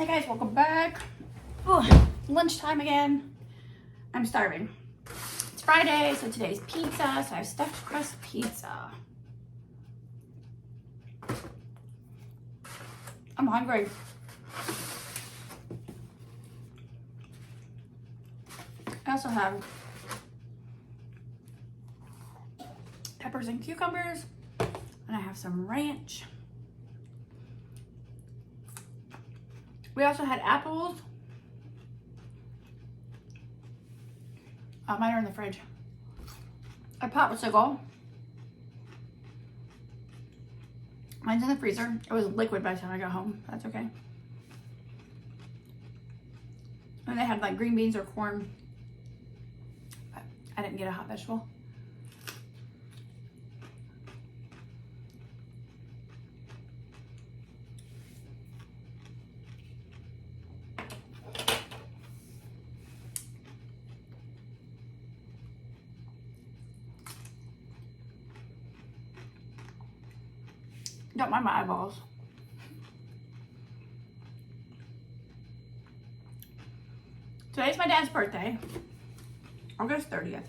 Hey guys, welcome back. Ugh, lunchtime again. I'm starving. It's Friday, so today's pizza. So I have stuffed crust pizza. I'm hungry. I also have peppers and cucumbers, and I have some ranch. We also had apples. Mine are in the fridge. A popsicle. Mine's in the freezer. It was liquid by the time I got home. That's okay. And they had like green beans or corn. But I didn't get a hot vegetable. Don't mind my eyeballs. Today's my dad's birthday, August 30th.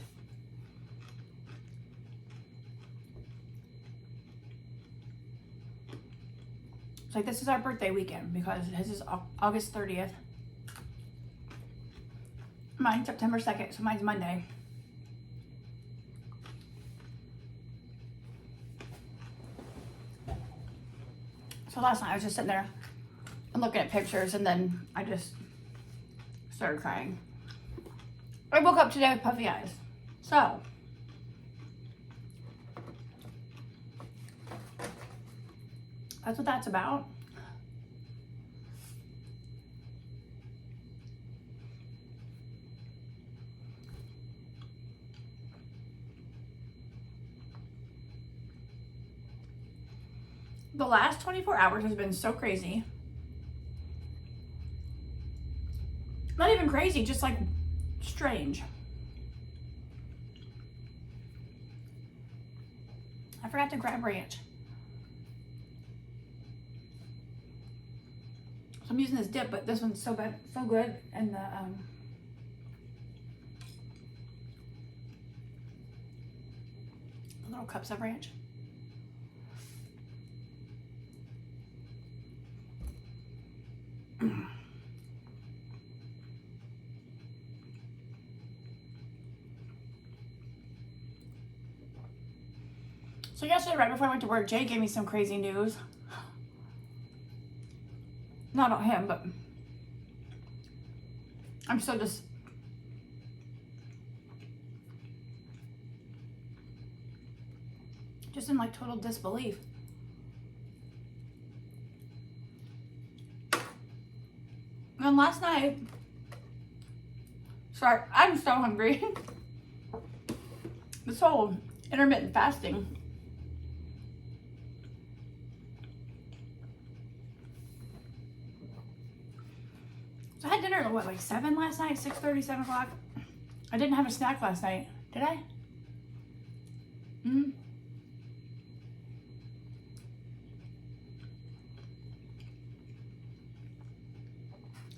It's like this is our birthday weekend because his is August 30th. Mine's September 2nd, so mine's Monday. So last night I was just sitting there and looking at pictures, and then I just started crying. I woke up today with puffy eyes. So that's what that's about. The last 24 hours has been so crazy. Not even crazy, just like strange. I forgot to grab ranch. So I'm using this dip, but this one's so bad, so good. And the little cups of ranch. So yesterday, right before I went to work, Jay gave me some crazy news. Not on him, but I'm so just in like total disbelief. And last night, sorry, I'm so hungry. This whole intermittent fasting. So I had dinner at what, like 7 last night? 6:30, 7 o'clock? I didn't have a snack last night. Did I?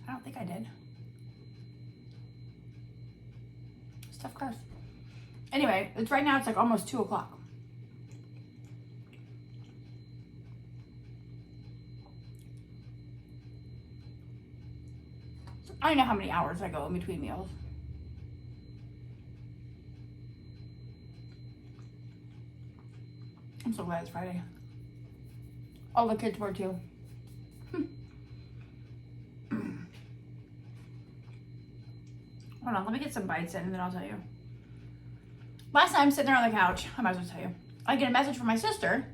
I don't think I did. Stuffed crust. Anyway, it's right now, it's like almost 2 o'clock. So I know how many hours I go in between meals. I'm so glad it's Friday. All the kids were too. Hold on, let me get some bites in and then I'll tell you. Last night I'm sitting there on the couch. I might as well tell you. I get a message from my sister.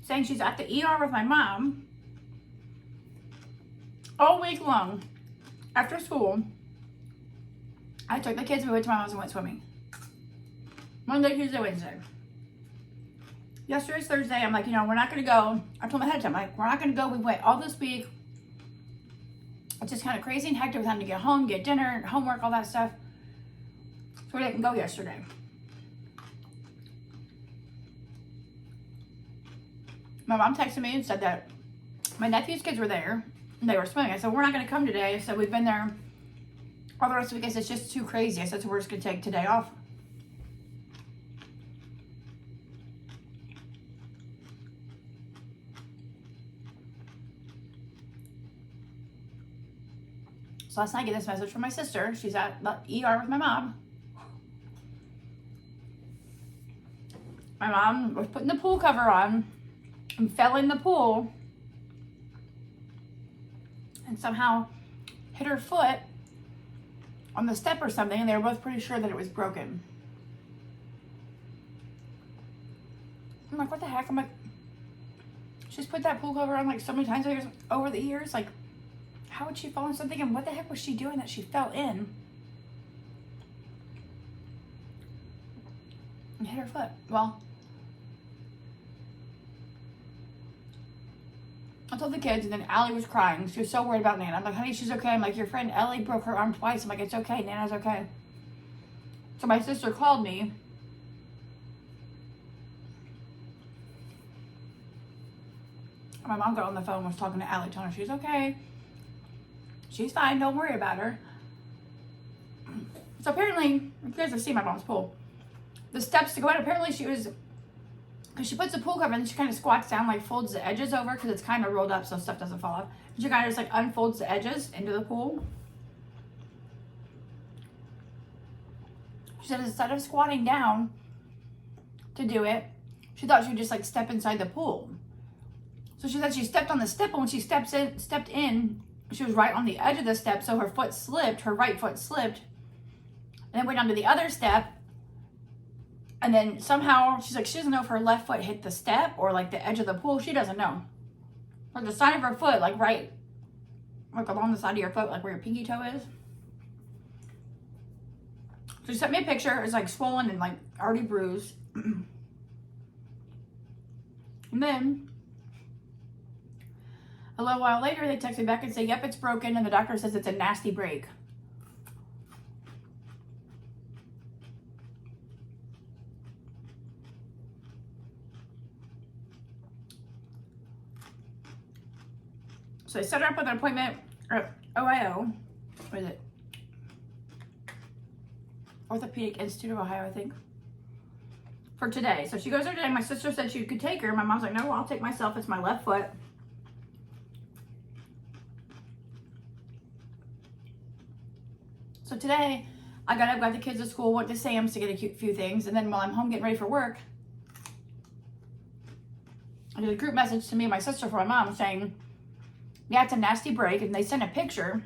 Saying she's at the ER with my mom all week long. After school, I took the kids, we went to my mom's and went swimming. Monday, Tuesday, Wednesday. Yesterday's Thursday. I'm like, we're not going to go. I told them ahead of time, like, we're not going to go. We went all this week. It's just kind of crazy and hectic with having to get home, get dinner, homework, all that stuff. So we didn't go yesterday. my mom texted me and said that my nephew's kids were there and they were swimming. I said, we're not going to come today. I said, we've been there all the rest of the week. I said, it's just too crazy. I said, so we're just going to take today off. So last night I get this message from my sister. She's at the ER with my mom. My mom was putting the pool cover on and fell in the pool and somehow hit her foot on the step or something, and they were both pretty sure that it was broken. I'm like, what the heck? I'm like, she's put that pool cover on like so many times over the years. Like, how would she fall in something? And what the heck was she doing that she fell in and hit her foot? Well, I told the kids, and then Allie was crying. She was so worried about Nana. I'm like, honey, she's okay. I'm like, your friend Ellie broke her arm twice. I'm like, it's okay. Nana's okay. So my sister called me. My mom got on the phone and was talking to Allie, telling her she's okay. She's fine. Don't worry about her. So apparently, you guys have seen my mom's pool. The steps to go in, apparently she was, because she puts the pool cover and then she kind of squats down, like folds the edges over because it's kind of rolled up so stuff doesn't fall off. And she kind of just like unfolds the edges into the pool. She said instead of squatting down to do it, she thought she would just like step inside the pool. So she said she stepped on the step, and when she stepped in, she was right on the edge of the step, so her foot slipped, her right foot slipped, and then went onto the other step, and then somehow, she's like, she doesn't know if her left foot hit the step or like the edge of the pool. She doesn't know. Like the side of her foot, like right, like along the side of your foot, like where your pinky toe is. So she sent me a picture. It's like swollen and like already bruised. And then a little while later, they text me back and say, yep, it's broken, and the doctor says it's a nasty break. So they set her up with an appointment at OIO. What is it? Orthopedic Institute of Ohio, I think. For today. So she goes there today. My sister said she could take her. My mom's like, no, I'll take myself. It's my left foot. So today, I got up, got the kids to school, went to Sam's to get a few things, and then while I'm home getting ready for work, I did a group message to me and my sister for my mom saying, yeah, it's a nasty break, and they sent a picture.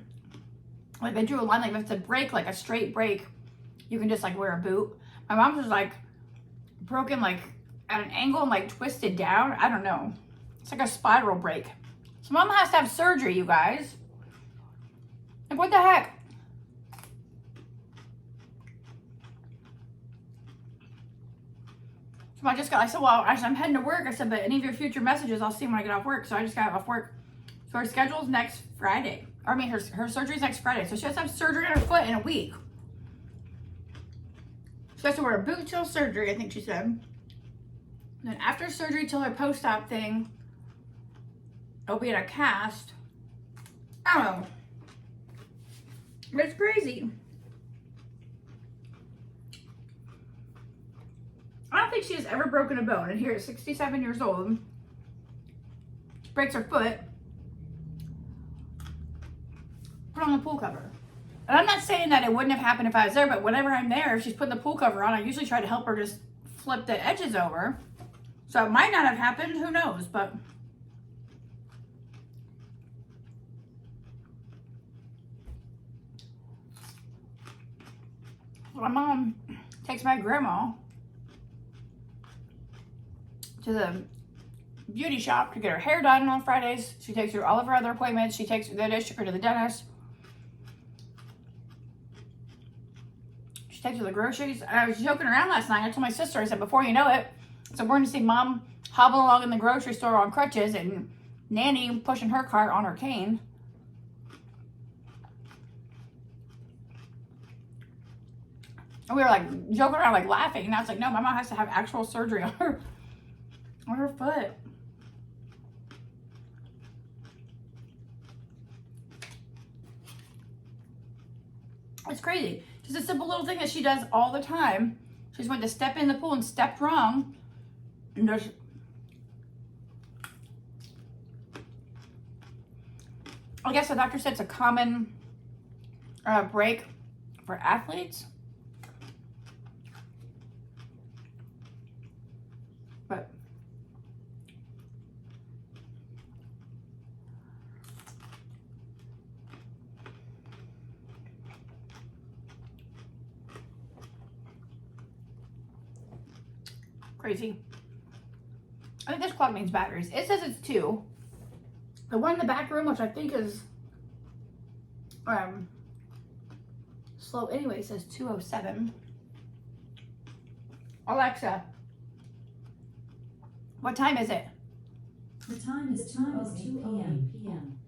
Like, they drew a line, like, if it's a break, like a straight break, you can just, like, wear a boot. My mom was, like, broken, like, at an angle and, like, twisted down. I don't know. It's like a spiral break. So mom has to have surgery, you guys. Like, what the heck? So I said, well, I'm heading to work. I said, but any of your future messages, I'll see when I get off work. So I just got off work. So her schedule's next Friday. Or I mean, her surgery's next Friday. So she has to have surgery on her foot in a week. She has to wear a boot till surgery, I think she said. And then after surgery till her post-op thing, it'll be in a cast. I don't know. But it's crazy. I don't think she has ever broken a bone. And here at 67 years old, she breaks her foot. Put on the pool cover. And I'm not saying that it wouldn't have happened if I was there, but whenever I'm there, if she's putting the pool cover on, I usually try to help her just flip the edges over. So it might not have happened, who knows, but my mom takes my grandma to the beauty shop to get her hair done on Fridays. She takes her to all of her other appointments. She takes her to the dentist. She takes her to the groceries. And I was joking around last night. I told my sister, I said, before you know it, so we're going to see mom hobble along in the grocery store on crutches and Nanny pushing her cart on her cane. And we were like joking around, like laughing. And I was like, no, my mom has to have actual surgery on her foot. It's crazy. Just a simple little thing that she does all the time. She just went to step in the pool and stepped wrong. And there's... I guess the doctor said it's a common break for athletes. But crazy. I think this clock means batteries. It says it's 2. The one in the back room, which I think is slow anyway, says 2:07. Alexa, what time is it? The time is 2:08 p.m.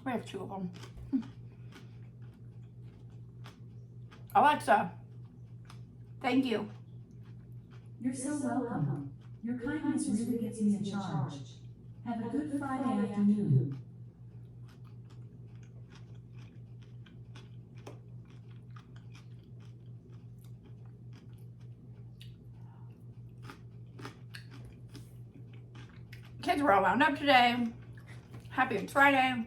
We have 2 of them. Alexa, thank you. You're so welcome. Your kindness really gets me in charge. Have a good Friday afternoon. Kids were all wound up today. Happy it's Friday.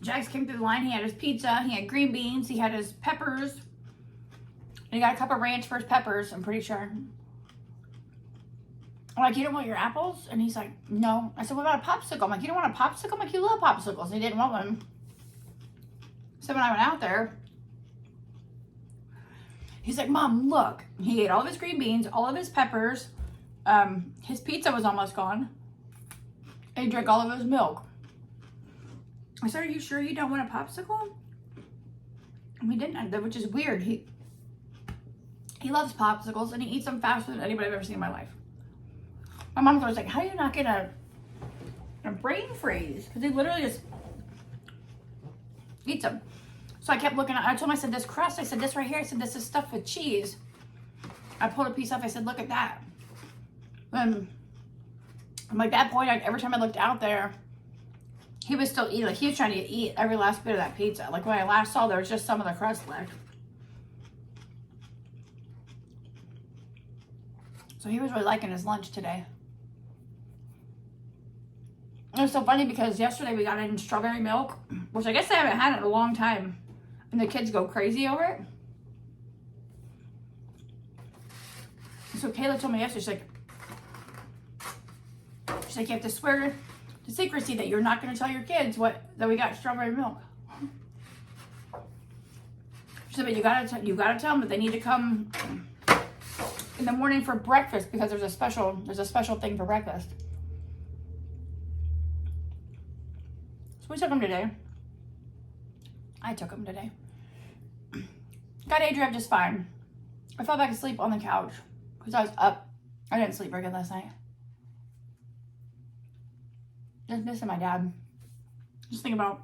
Jax came through the line. He had his pizza. He had green beans. He had his peppers. And he got a cup of ranch for his peppers, I'm pretty sure. I'm like, you don't want your apples? And he's like, no. I said, what about a popsicle? I'm like, you don't want a popsicle? I'm like, you love popsicles. And he didn't want one. So when I went out there, he's like, Mom, look. He ate all of his green beans, all of his peppers. His pizza was almost gone. And he drank all of his milk. I said, are you sure you don't want a popsicle? And he didn't, which is weird. He loves popsicles and he eats them faster than anybody I've ever seen in my life. My mom's always like, how do you not get a brain freeze? Because he literally just eats them. So I kept looking at, I told him, I said, this crust, I said, this right here, I said, this is stuffed with cheese. I pulled a piece off, I said, look at that. And I'm like, that point, every time I looked out there, he was still eating. Like, he was trying to eat every last bit of that pizza. Like, when I last saw, there was just some of the crust left. So he was really liking his lunch today. It was so funny because yesterday we got in strawberry milk, which I guess they haven't had in a long time. And the kids go crazy over it. So Kayla told me yesterday, she's like, you have to swear to secrecy that you're not going to tell your kids that we got strawberry milk. She said, but you gotta tell them that they need to come in the morning for breakfast because there's a special thing for breakfast. So we took them today. I took them today. Got Adria just fine. I fell back asleep on the couch because I was up. I didn't sleep very good last night. Just missing my dad. Just thinking about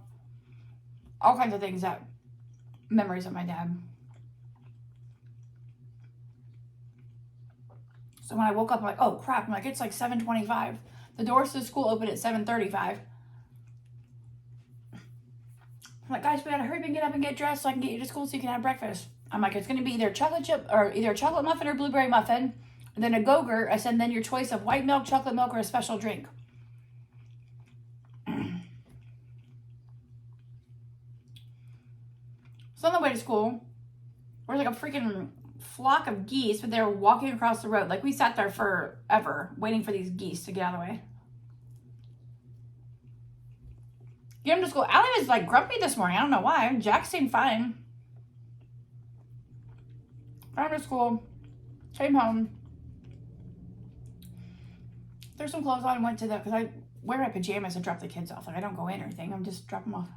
all kinds of things memories of my dad. So when I woke up, I'm like, oh crap. I'm like, it's like 7:25. The doors to the school open at 7:35. I'm like, guys, we gotta hurry up and get up and get dressed so I can get you to school so you can have breakfast. I'm like, it's gonna be either chocolate chip or either a chocolate muffin or blueberry muffin. And then a Go-Gurt. I said, then your choice of white milk, chocolate milk, or a special drink. So on the way to school, there's like a freaking flock of geese, but they were walking across the road. Like, we sat there forever waiting for these geese to get out of the way. Get him to school. Allie was like grumpy this morning. I don't know why. Jack seemed fine. Got him to school. Came home. Threw some clothes on and went to because I wear my pajamas and drop the kids off. Like, I don't go in or anything. I'm just drop them off.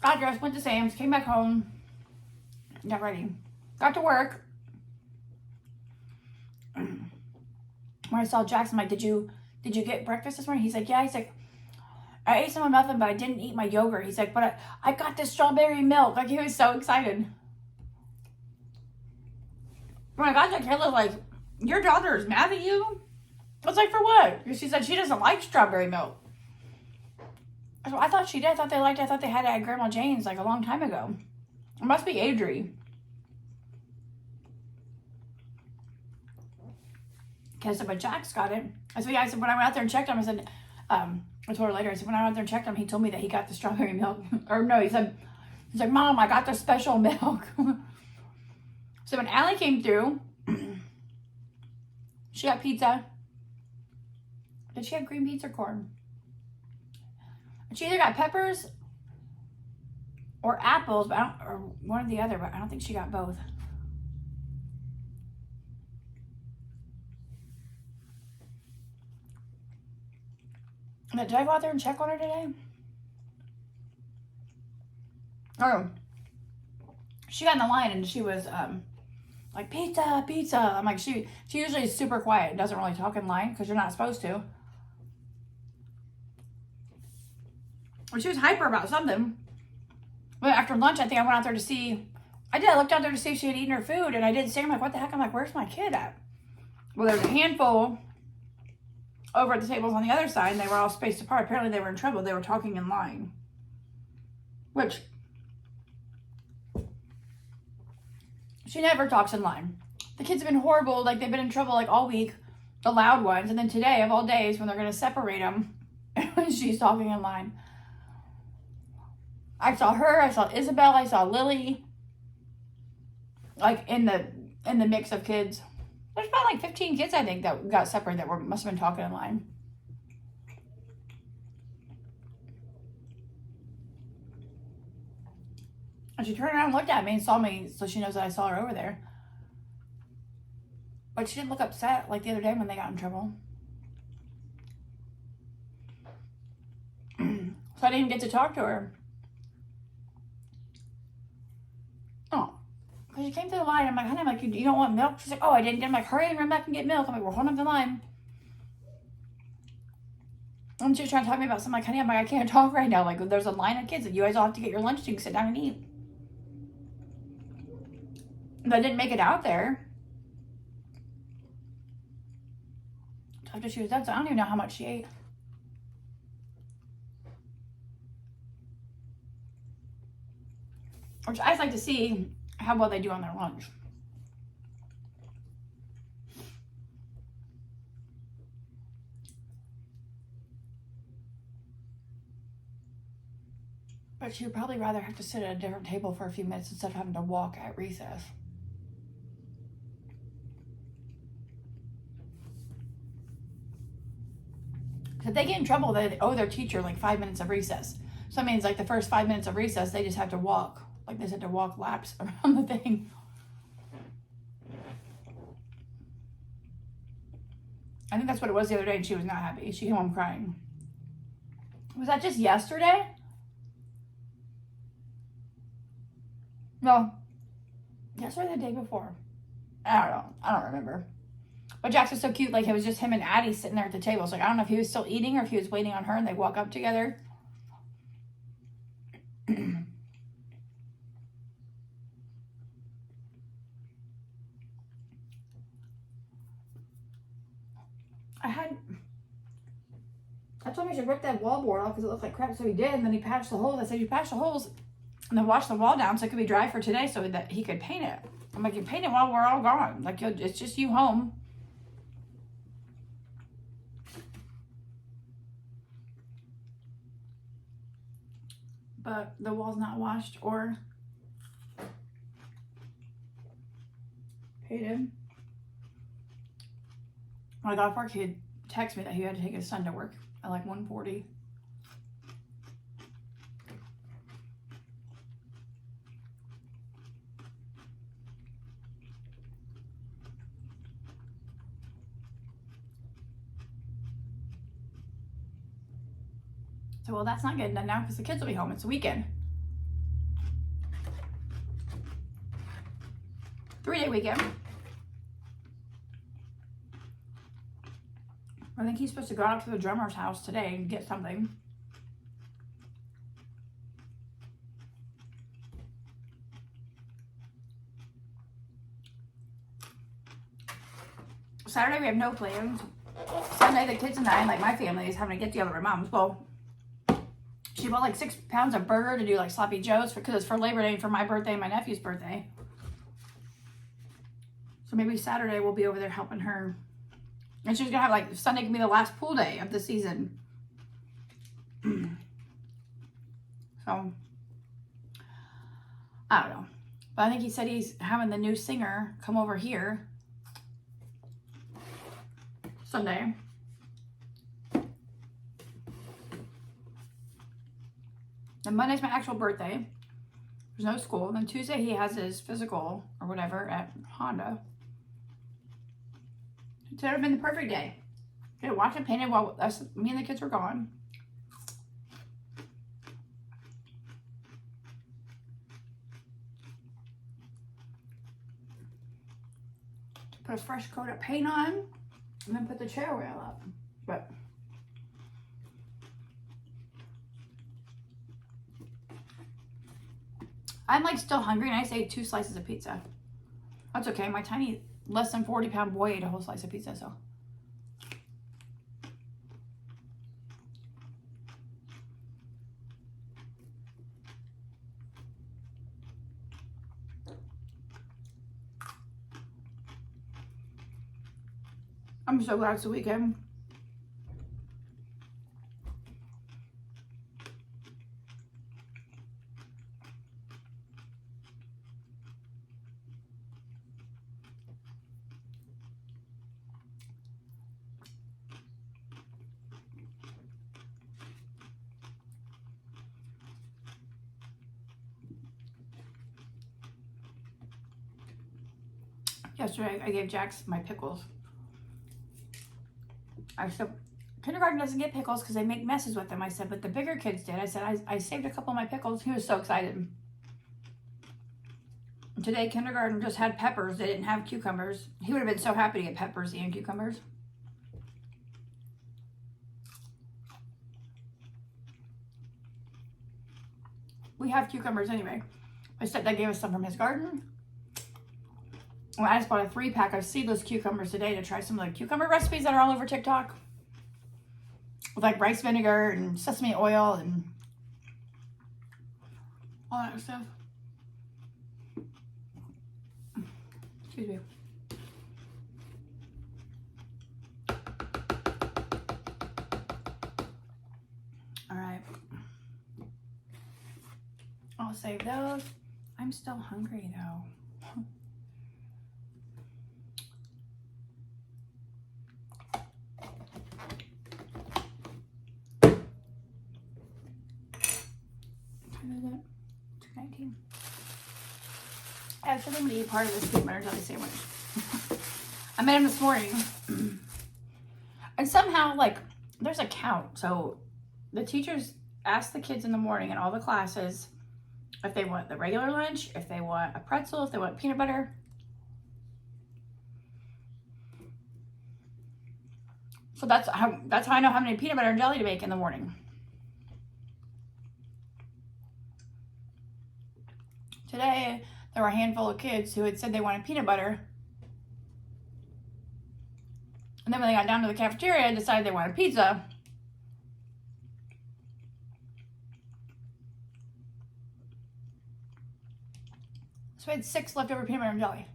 Got dressed, went to Sam's, came back home, got ready. Got to work. When I saw Jackson, I'm like, did you get breakfast this morning? He's like, yeah. He's like, I ate some of my muffin, but I didn't eat my yogurt. He's like, but I got this strawberry milk. Like, he was so excited. When I got there, Kayla was like, your daughter is mad at you? I was like, for what? She said she doesn't like strawberry milk. So I thought she did. I thought they liked it. I thought they had it at Grandma Jane's like a long time ago. It must be Adri. Okay, so but Jack's got it. I said, yeah, I said, when I went out there and checked him, I said, I told her later, I said, when I went out there and checked him, he told me that he got the strawberry milk. Or no, he's like, Mom, I got the special milk. So when Allie came through, she got pizza. Did she have green beans or corn? She either got peppers or apples, but or one or the other, but I don't think she got both. Did I go out there and check on her today? Oh, she got in the line and she was like, pizza, pizza. I'm like, she usually is super quiet and doesn't really talk in line because you're not supposed to. Well, she was hyper about something. But after lunch, I think I went out there to see. I looked out there to see if she had eaten her food, and I didn't see her. I'm like, what the heck? I'm like, where's my kid at? Well, there was a handful over at the tables on the other side, and they were all spaced apart. Apparently, they were in trouble. They were talking in line. Which, she never talks in line. The kids have been horrible. Like, they've been in trouble, like, all week. The loud ones. And then today, of all days, when they're going to separate them, she's talking in line. I saw her, I saw Isabel, I saw Lily, like in the mix of kids. There's about like 15 kids, I think, that got separated that must have been talking in line. And she turned around and looked at me and saw me, so she knows that I saw her over there. But she didn't look upset like the other day when they got in trouble. So I didn't get to talk to her. Because she came to the line, I'm like, honey, I'm like, you don't want milk? She's like, oh, I didn't get. I'm like, hurry and run back and get milk. I'm like, we're holding up the line. And she was trying to talk to me about something. Like, honey, I'm like, I can't talk right now. Like, there's a line of kids and you guys all have to get your lunch so you can sit down and eat. But I didn't make it out there. After she was done, so I don't even know how much she ate. Which I'd like to see how well they do on their lunch. But she would probably rather have to sit at a different table for a few minutes instead of having to walk at recess. If they get in trouble, they owe their teacher like 5 minutes of recess. So that means like the first 5 minutes of recess, they just have to walk. Like they just have to walk laps around the thing. I think that's what it was the other day, and she was not happy. She came home crying. Was that just yesterday? No. Yesterday or the day before? I don't know. I don't remember. But Jax was so cute. Like, it was just him and Addie sitting there at the table. So, like, I don't know if he was still eating or if he was waiting on her and they walk up together. I told him he should rip that wallboard off because it looked like crap, so he did. And then he patched the holes. I said, you patched the holes and then wash the wall down so it could be dry for today so that he could paint it. I'm like, you paint it while we're all gone. Like, it's just you home. But the wall's not washed or painted. When I got off work, he had texted me that he had to take his son to work at like 1:40. So, well, that's not getting done now because the kids will be home. It's a weekend. 3-day weekend. I think he's supposed to go out to the drummer's house today and get something. Saturday we have no plans. Sunday the kids and I, like my family, is having a get together with moms. Well, She bought like 6 pounds of burger to do like sloppy joes because it's for Labor Day and for my birthday and my nephew's birthday. So maybe Saturday we'll be over there helping her. And she's gonna have like Sunday can be the last pool day of the season. So I don't know. But I think he said he's having the new singer come over here Sunday. Then Monday's my actual birthday. There's no school. Then Tuesday he has his physical or whatever at Honda. It would have been the perfect day. Could have watched and painted while me and the kids were gone. Put a fresh coat of paint on and then put the chair rail up. But I'm like still hungry and I just ate 2 slices of pizza. That's okay. My tiny, less than 40-pound boy ate a whole slice of pizza, so. I'm so glad it's the weekend. Yesterday, I gave Jax my pickles. I said, kindergarten doesn't get pickles because they make messes with them. I said, but the bigger kids did. I said, I saved a couple of my pickles. He was so excited. Today, kindergarten just had peppers. They didn't have cucumbers. He would have been so happy to get peppers and cucumbers. We have cucumbers anyway. My stepdad gave us some from his garden. Well, I just bought a 3-pack of seedless cucumbers today to try some of the cucumber recipes that are all over TikTok. With like rice vinegar and sesame oil and all that stuff. Excuse me. All right. I'll save those. I'm still hungry though. I have something to eat part of this peanut butter jelly sandwich. I made them this morning. And somehow, like, there's a count. So the teachers ask the kids in the morning in all the classes if they want the regular lunch, if they want a pretzel, if they want peanut butter. So that's how I know how many peanut butter and jelly to make in the morning. Today, there were a handful of kids who had said they wanted peanut butter. And then when they got down to the cafeteria, decided they wanted pizza. So I had 6 leftover peanut butter and jelly.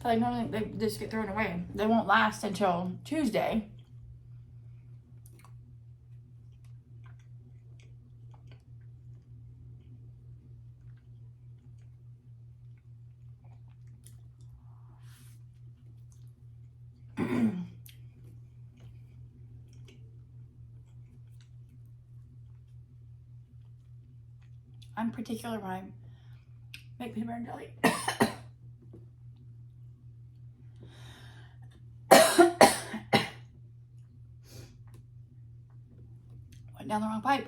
So like normally they just get thrown away. They won't last until Tuesday. I'm particular when I make peanut butter and jelly. Went down the wrong pipe.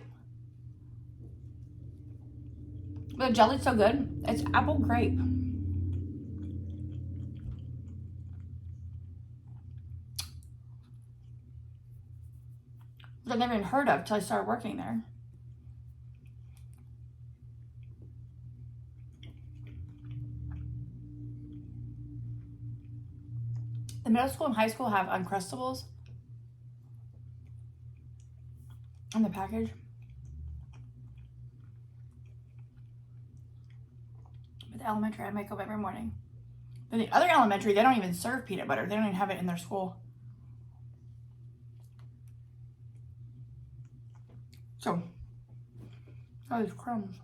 But the jelly's so good. It's apple grape. I've never even heard of till I started working there. The middle school and high school have Uncrustables. on the package. But the elementary, I make up every morning. But the other elementary, they don't even serve peanut butter. They don't even have it in their school. So, all these crumbs.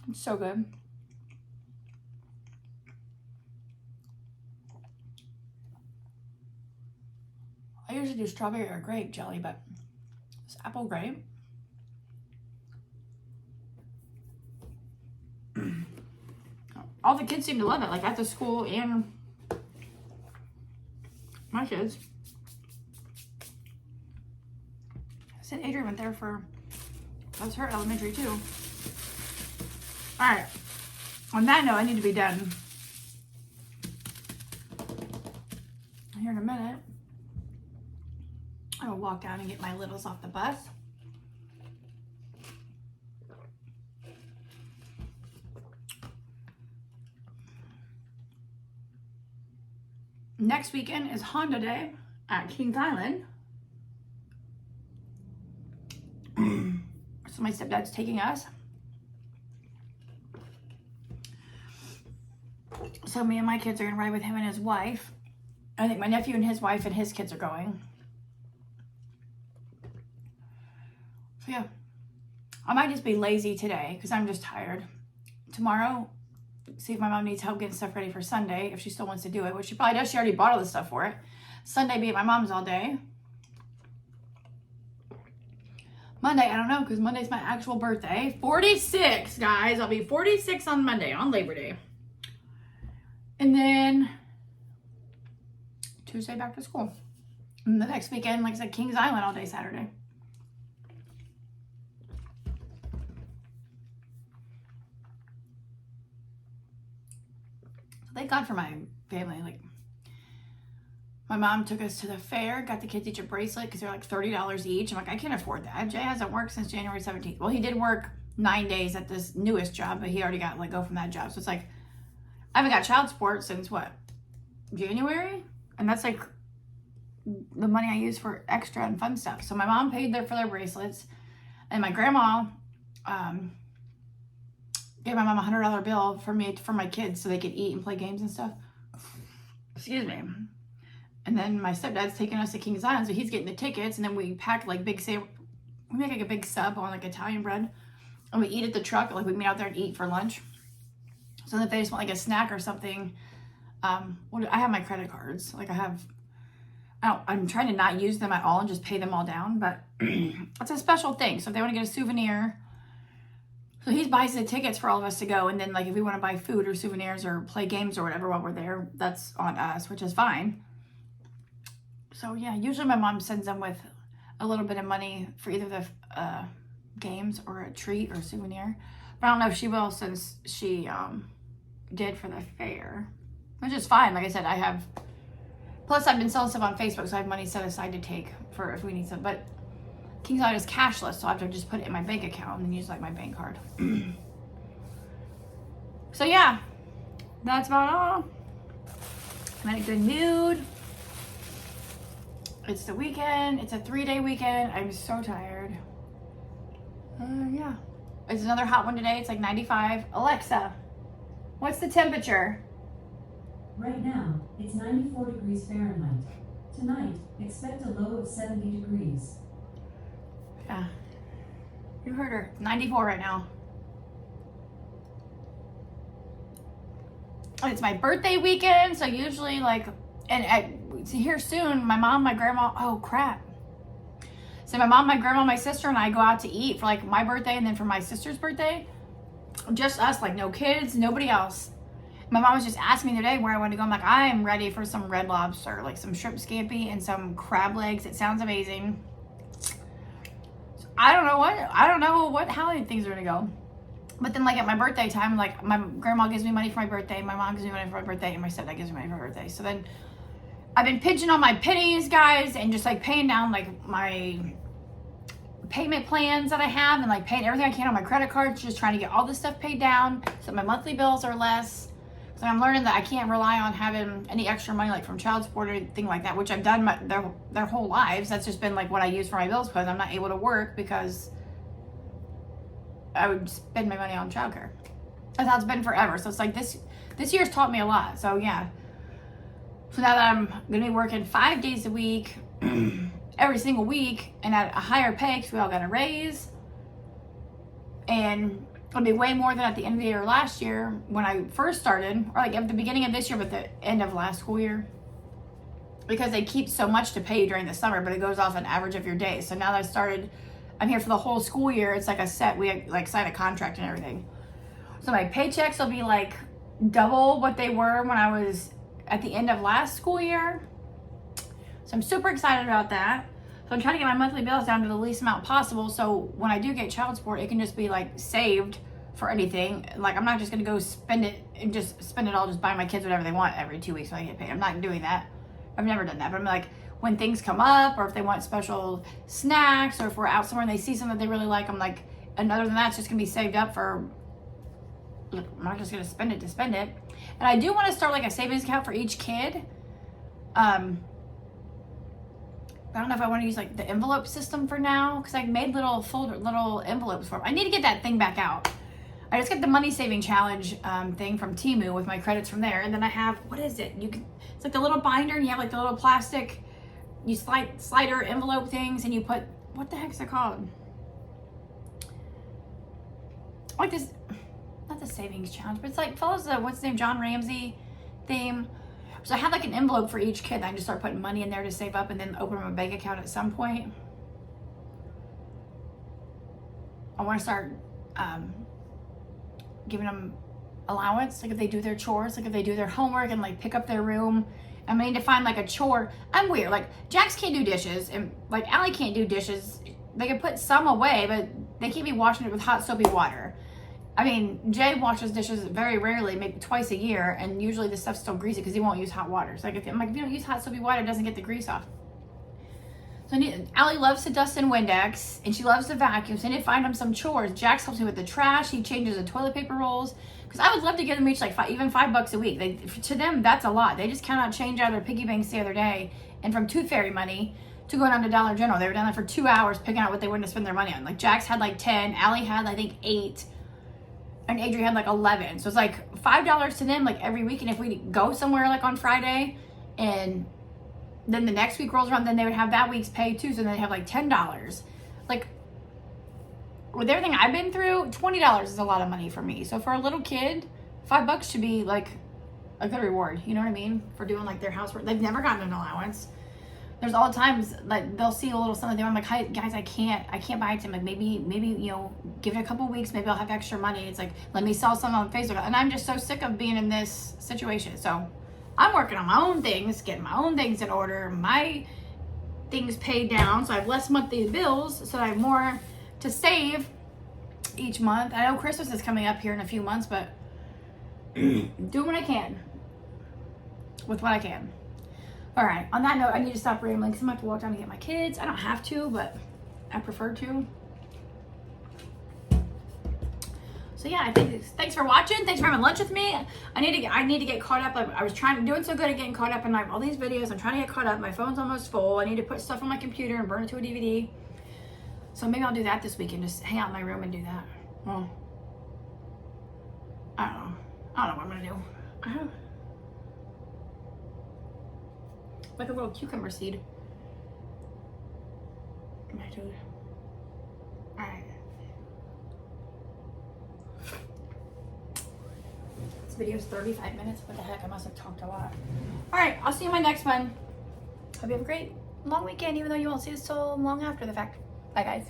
It's so good. I usually do strawberry or grape jelly, but it's apple grape. All the kids seem to love it, like at the school and my kids. I said Adrian went there for, that was her elementary too. All right, on that note, I need to be done here in a minute. I will walk down and get my littles off the bus. Next weekend is Honda Day at Kings Island. So my stepdad's taking us. So me and my kids are gonna ride with him and his wife. I think my nephew and his wife and his kids are going. So yeah, I might just be lazy today because I'm just tired. Tomorrow, see if my mom needs help getting stuff ready for Sunday, if she still wants to do it, which she probably does. She already bought all the stuff for it. Sunday be at my mom's all day. Monday, I don't know, because Monday's my actual birthday. 46, guys. I'll be 46 on Monday, on Labor Day. And then Tuesday back to school. And the next weekend, like I said, Kings Island all day Saturday. Thank God for my family. Like, my mom took us to the fair, got the kids each a bracelet because they're like $30 each. I'm like, I can't afford that. Jay hasn't worked since January 17th. Well, he did work 9 days at this newest job, but he already got let go from that job. So it's like, I haven't got child support since what? January? And that's like the money I use for extra and fun stuff. So my mom paid for their bracelets, and my grandma gave my mom a $100 bill for my kids so they could eat and play games and stuff. Excuse me. And then my stepdad's taking us to Kings Island, so he's getting the tickets, and then we pack like we make like a big sub on like Italian bread, and we eat at the truck. Like we meet out there and eat for lunch. So if they just want like a snack or something, I have my credit cards. Like I'm trying to not use them at all and just pay them all down, but it's a special thing. So if they want to get a souvenir, so he buys the tickets for all of us to go, and then like if we want to buy food or souvenirs or play games or whatever while we're there, that's on us, which is fine. So yeah, usually my mom sends them with a little bit of money for either the games or a treat or a souvenir. But I don't know if she will, since she did for the fair, which is fine. Like I said, plus I've been selling stuff on Facebook, so I have money set aside to take for if we need some. But Kings Island is cashless, so I have to just put it in my bank account and then use like my bank card. So yeah, that's about all. I'm in a good mood. It's the weekend. It's a 3-day weekend. I'm so tired. Yeah. It's another hot one today. It's like 95. Alexa, what's the temperature? Right now, it's 94 degrees Fahrenheit. Tonight, expect a low of 70 degrees. Yeah. You heard her. 94 right now. And it's my birthday weekend, so usually like, here soon, my mom, my grandma, oh crap. So my mom, my grandma, my sister, and I go out to eat for like my birthday and then for my sister's birthday. Just us, like no kids, nobody else. My mom was just asking me today where I want to go. I'm like, I am ready for some Red Lobster, like some shrimp scampi and some crab legs. It sounds amazing. So I don't know how things are gonna go. But then like at my birthday time, like my grandma gives me money for my birthday, my mom gives me money for my birthday, and my stepdad gives me money for my birthday. So then I've been pinching on my pennies, guys, and just like paying down like my payment plans that I have, and like paying everything I can on my credit cards, just trying to get all this stuff paid down so my monthly bills are less. So I'm learning that I can't rely on having any extra money like from child support or anything like that, which I've done their whole lives. That's just been like what I use for my bills because I'm not able to work because I would spend my money on childcare. That's how it's been forever. So it's like this year's taught me a lot. So yeah. So now that I'm gonna be working 5 days a week, every single week, and at a higher pay because we all got a raise, and it'll be way more than at the end of the year last year when I first started, or like at the beginning of this year, but the end of last school year, because they keep so much to pay you during the summer, but it goes off an average of your days. So now that I started, I'm here for the whole school year. It's like a set. We like sign a contract and everything. So my paychecks will be like double what they were when I was at the end of last school year. So I'm super excited about that. So I'm trying to get my monthly bills down to the least amount possible. So when I do get child support, it can just be like saved for anything. Like I'm not just gonna go spend it and just spend it all, just buy my kids whatever they want every 2 weeks when I get paid. I'm not doing that. I've never done that. But I'm like, when things come up, or if they want special snacks, or if we're out somewhere and they see something that they really like, I'm like, and other than that, it's just gonna be saved up for, look, I'm not just gonna spend it to spend it. And I do want to start like a savings account for each kid. I don't know if I want to use like the envelope system for now, because I made little envelopes for them. I need to get that thing back out. I just got the money saving challenge thing from Temu with my credits from there, and then I have, what is it? It's like the little binder, and you have like the little plastic, you slider envelope things, and you put, what the heck is it called? Like this, not the savings challenge, but it's like follows the, what's his name, John Ramsey theme. So I have like an envelope for each kid. I just start putting money in there to save up and then open them a bank account at some point. I want to start giving them allowance, like if they do their chores, like if they do their homework and like pick up their room. I need to find like a chore. I'm weird. Like Jax can't do dishes, and like Allie can't do dishes. They can put some away, but they can't be washing it with hot soapy water. I mean, Jay washes dishes very rarely, maybe twice a year, and usually the stuff's still greasy because he won't use hot water. So like if you don't use hot soapy water, it doesn't get the grease off. So Allie loves to dust and Windex, and she loves to vacuum. So I need to find them some chores. Jax helps me with the trash. He changes the toilet paper rolls. Because I would love to give them each like even $5 a week. To them, that's a lot. They just cannot change out their piggy banks the other day, and from Tooth Fairy money to going down to Dollar General. They were down there for 2 hours picking out what they wanted to spend their money on. Like Jax had like 10, Allie had I think 8. And Adrian had like 11. So it's like $5 to them like every week. And if we go somewhere like on Friday and then the next week rolls around, then they would have that week's pay too. So they'd have like $10. Like with everything I've been through, $20 is a lot of money for me. So for a little kid, $5 should be like a good reward. You know what I mean? For doing like their housework. They've never gotten an allowance. There's all the times like they'll see a little something there. I'm like, hi guys, I can't buy it to them. Like maybe you know, give it a couple weeks, maybe I'll have extra money. It's like, let me sell some on Facebook. And I'm just so sick of being in this situation. So I'm working on my own things, getting my own things in order, my things paid down, so I have less monthly bills, so I have more to save each month. I know Christmas is coming up here in a few months, but doing what I can with what I can. All right, on that note, I need to stop rambling because I'm going to have to walk down to get my kids. I don't have to, but I prefer to. So yeah, I think thanks for watching. Thanks for having lunch with me. I need to get caught up. I was doing so good at getting caught up in all these videos. I'm trying to get caught up. My phone's almost full. I need to put stuff on my computer and burn it to a DVD. So maybe I'll do that this weekend. Just hang out in my room and do that. Well, I don't know. I don't know what I'm gonna do. I have like a little cucumber seed. Alright. This video is 35 minutes. What the heck? I must have talked a lot. Alright, I'll see you in my next one. Hope you have a great long weekend, even though you won't see this till long after the fact. Bye, guys.